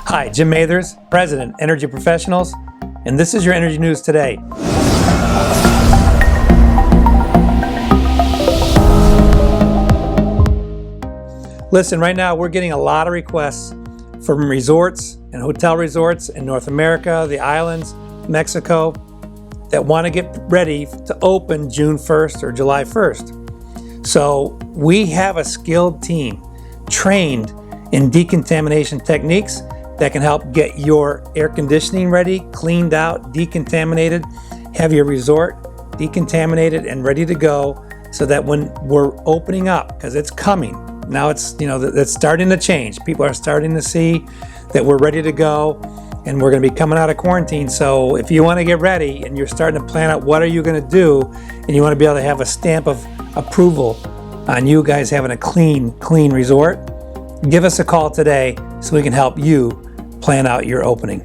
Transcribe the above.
Hi, Jim Mathers, President, Energy Professionals, and this is your Energy News Today. Listen, right now we're getting a lot of requests from resorts and hotel resorts in North America, the islands, Mexico, that want to get ready to open June 1st or July 1st. So we have a skilled team trained in decontamination techniques that can help get your air conditioning ready, cleaned out, decontaminated, have your resort decontaminated and ready to go, so that when we're opening up, because it's coming, now it's starting to change. People are starting to see that we're ready to go and we're going to be coming out of quarantine. So if you want to get ready and you're starting to plan out what are you going to do, and you want to be able to have a stamp of approval on you guys having a clean resort, give us a call today so we can help you plan out your opening.